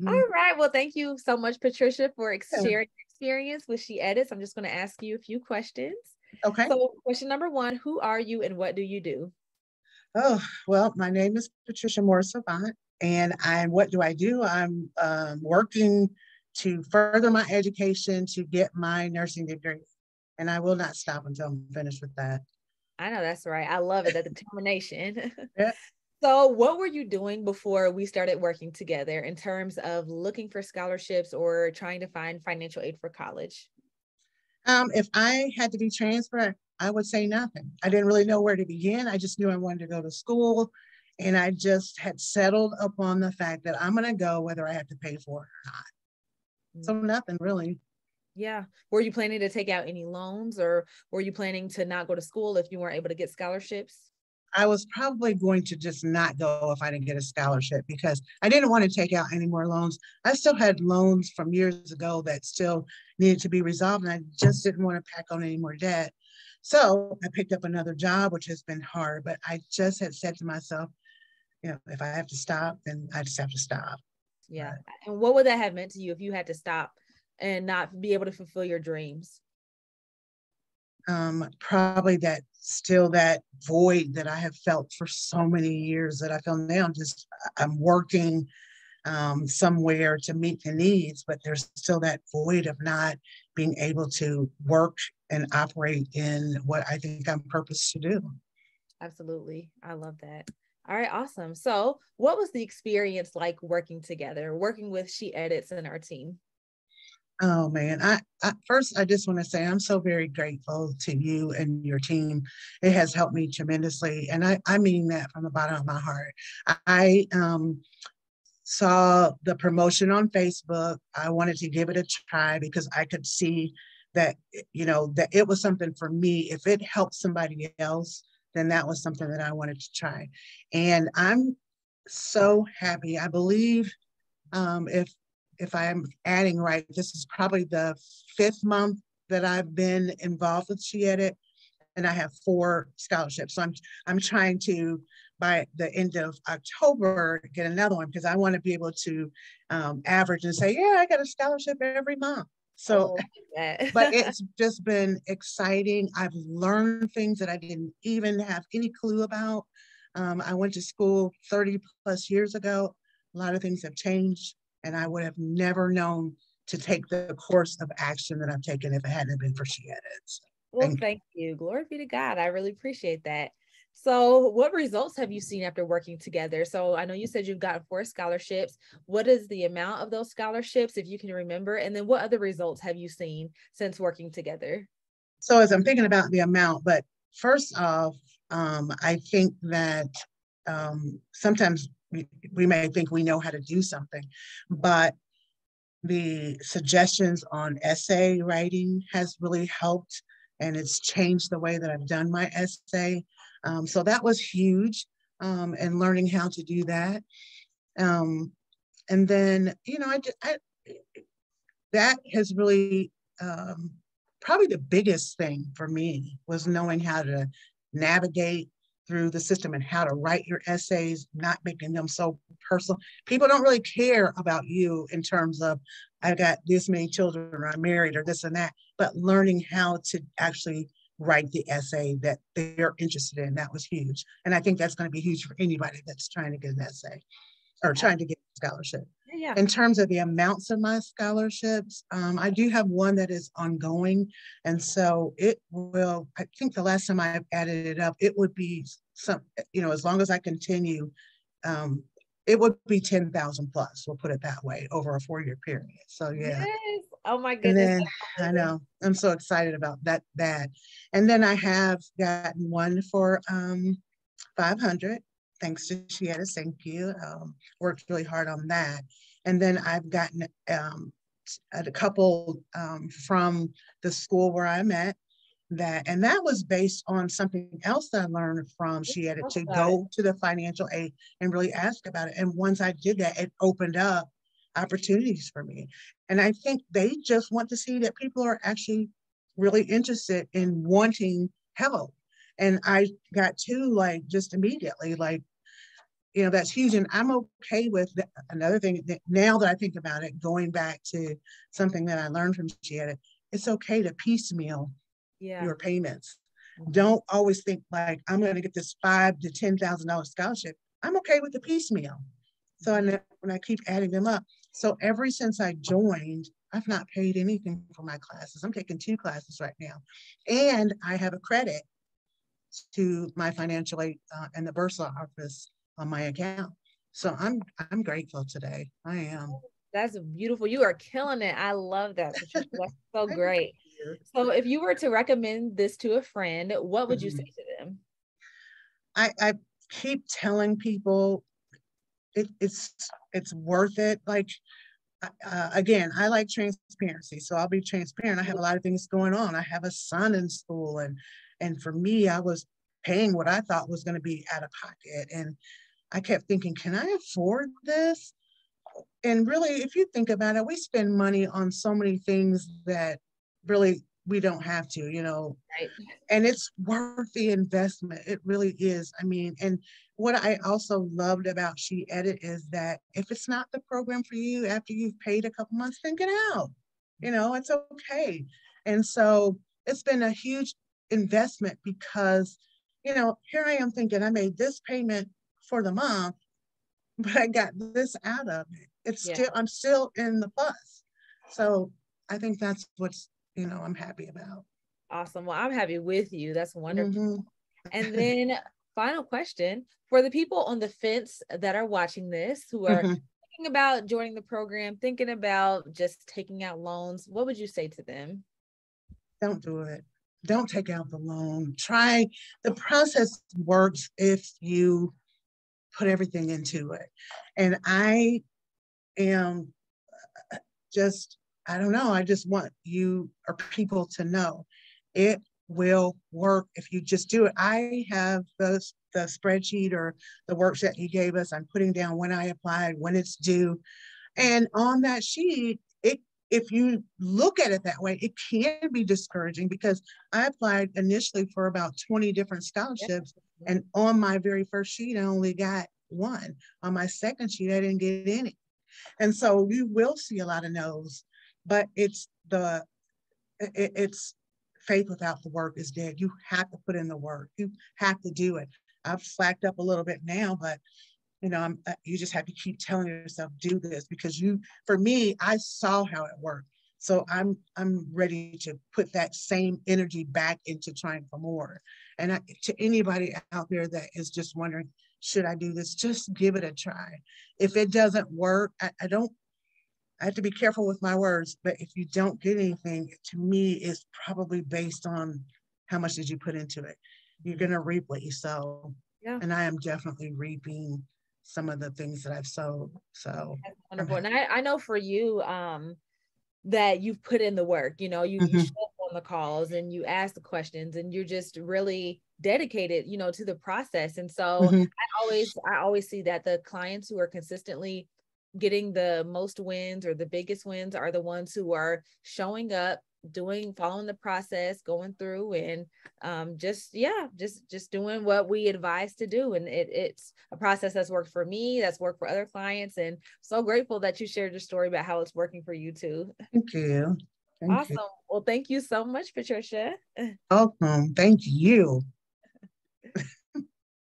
All right. Well, thank you so much, Patricia, for Yeah. sharing your experience with SheEdits. I'm just going to ask you a few questions. Okay. So, question number one, who are you and what do you do? Oh, well, my name is Patricia Morris Avant, and what do I do? I'm working to further my education to get my nursing degree, and I will not stop until I'm finished with that. I know that's right. I love it, that determination. Yeah. So, what were you doing before we started working together in terms of looking for scholarships or trying to find financial aid for college? If I had to be transferred, I would say nothing. I didn't really know where to begin. I just knew I wanted to go to school, and I just had settled upon the fact that I'm going to go whether I have to pay for it or not. Mm. So nothing really. Yeah. Were you planning to take out any loans or were you planning to not go to school if you weren't able to get scholarships? I was probably going to just not go if I didn't get a scholarship because I didn't want to take out any more loans. I still had loans from years ago that still needed to be resolved, and I just didn't want to pack on any more debt. So I picked up another job, which has been hard, but I just had said to myself, if I have to stop, then I just have to stop. Yeah. But And what would that have meant to you if you had to stop and not be able to fulfill your dreams? probably that void that I have felt for so many years that I feel now. Just I'm working somewhere to meet the needs, but there's still that void of not being able to work and operate in what I think I'm purposed to do. Absolutely. I love that. All right, awesome. So, what was the experience like working together, working with SheEdits and our team? Oh man, I just want to say I'm so very grateful to you and your team. It has helped me tremendously, and I mean that from the bottom of my heart. I saw the promotion on Facebook. I wanted to give it a try because I could see that that it was something for me. If it helped somebody else, then that was something that I wanted to try, and I'm so happy. I believe if I'm adding right, this is probably the 5th month that I've been involved with SheEdit, and I have 4 scholarships. So I'm trying to by the end of October get another one because I want to be able to average and say, yeah, I got a scholarship every month. I So, love but that. it's just been exciting. I've learned things that I didn't even have any clue about. I went to school 30 plus years ago. A lot of things have changed, and I would have never known to take the course of action that I've taken if it hadn't been for SheEdits. Well, Thank you. thank you. Glory be to God. I really appreciate that. So, what results have you seen after working together? So, I know you said you've gotten 4 scholarships. What is the amount of those scholarships, if you can remember? And then, what other results have you seen since working together? So as I'm thinking about the amount, but first off, I think that sometimes we may think we know how to do something, but the suggestions on essay writing has really helped, and it's changed the way that I've done my essay. So that was huge, and learning how to do that. Um, and then, that has really probably the biggest thing for me was knowing how to navigate through the system and how to write your essays, not making them so personal. People don't really care about you in terms of, I've got this many children, or I'm married, or this and that, but learning how to actually write the essay that they're interested in, that was huge. And I think that's going to be huge for anybody that's trying to get an essay or trying to get a scholarship. Yeah. In terms of the amounts of my scholarships, I do have one that is ongoing. And so it will, I think the last time I added it up, it would be some, as long as I continue, um, it would be 10,000 plus, we'll put it that way, over a 4-year period. So yeah. Yes. Oh my And goodness. then That's I amazing. know I'm so excited about that. And then I have gotten one for 500. Thanks to SheEdits, thank you. Worked really hard on that. And then I've gotten a couple from the school where I'm at, and that was based on something else that I learned from SheEdit, Talk to about it. go to the financial aid and really ask about it. And once I did that, it opened up opportunities for me. And I think they just want to see that people are actually really interested in wanting help. And I got two, like, just immediately, like, you know, that's huge. And I'm okay with another thing that now that I think about it, going back to something that I learned from SheEdits, it's okay to piecemeal Yeah. your payments. Mhm. Don't always think like I'm going to get this $5,000 to $10,000 scholarship. I'm okay with the piecemeal. So when I keep adding them up, so ever since I joined, I've not paid anything for my classes. I'm taking 2 classes right now, and I have a credit to my financial aid and the Bursar office on my account. So I'm grateful today. I am. That's beautiful. You are killing it. I love that, Patricia. That's so Thank great. you. So if you were to recommend this to a friend, what would you say to them? I keep telling people it's worth it. Like again, I like transparency, so I'll be transparent. I have a lot of things going on. I have a son in school, and for me, I was paying what I thought was going to be out of pocket, and I kept thinking, can I afford this? And really, if you think about it, we spend money on so many things that really we don't have to, you know, Right. and it's worth the investment. It really is. I mean, and what I also loved about SheEdit is that if it's not the program for you after you've paid a couple months, then get out. You know, it's okay. And so it's been a huge investment because, you know, here I am thinking I made this payment for the month, but I got this out of it. It's Yeah. still, I'm still in the plus. So I think that's what's, you know, I'm happy about. Awesome. Well, I'm happy with you. That's wonderful. Mm-hmm. And then final question for the people on the fence that are watching this, who are Mm-hmm. thinking about joining the program, thinking about just taking out loans, what would you say to them? Don't do it. Don't take out the loan. Try, the process works if you put everything into it. And I am just, I don't know, I just want you or people to know it will work if you just do it. I have the spreadsheet or the worksheet that he gave us. I'm putting down when I applied, when it's due. And on that sheet, if you look at it that way, it can be discouraging because I applied initially for about 20 different scholarships. Yep. And on my very first sheet, I only got one. On my second sheet, I didn't get any. And so you will see a lot of no's, but it's faith without the work is dead. You have to put in the work. You have to do it. I've slacked up a little bit now, but you know, you just have to keep telling yourself, do this, because for me, I saw how it worked. So I'm ready to put that same energy back into trying for more. And to anybody out there that is just wondering, should I do this? Just give it a try. If it doesn't work, I have to be careful with my words, but if you don't get anything, to me, it's probably based on how much did you put into it. You're going to reap what you sow. Yeah. And I am definitely reaping some of the things that I've sowed. So That's wonderful. And I know for you, that you've put in the work, you show up on the calls and you ask the questions and you're just really dedicated, to the process. And so mm-hmm. I always see that the clients who are consistently getting the most wins or the biggest wins are the ones who are showing up, following the process, going through and just doing what we advise to do. And it's a process that's worked for me, that's worked for other clients, and so grateful that you shared your story about how it's working for you too. Thank you. Thank Awesome. you. Well, thank you so much, Patricia. Welcome. Thank you.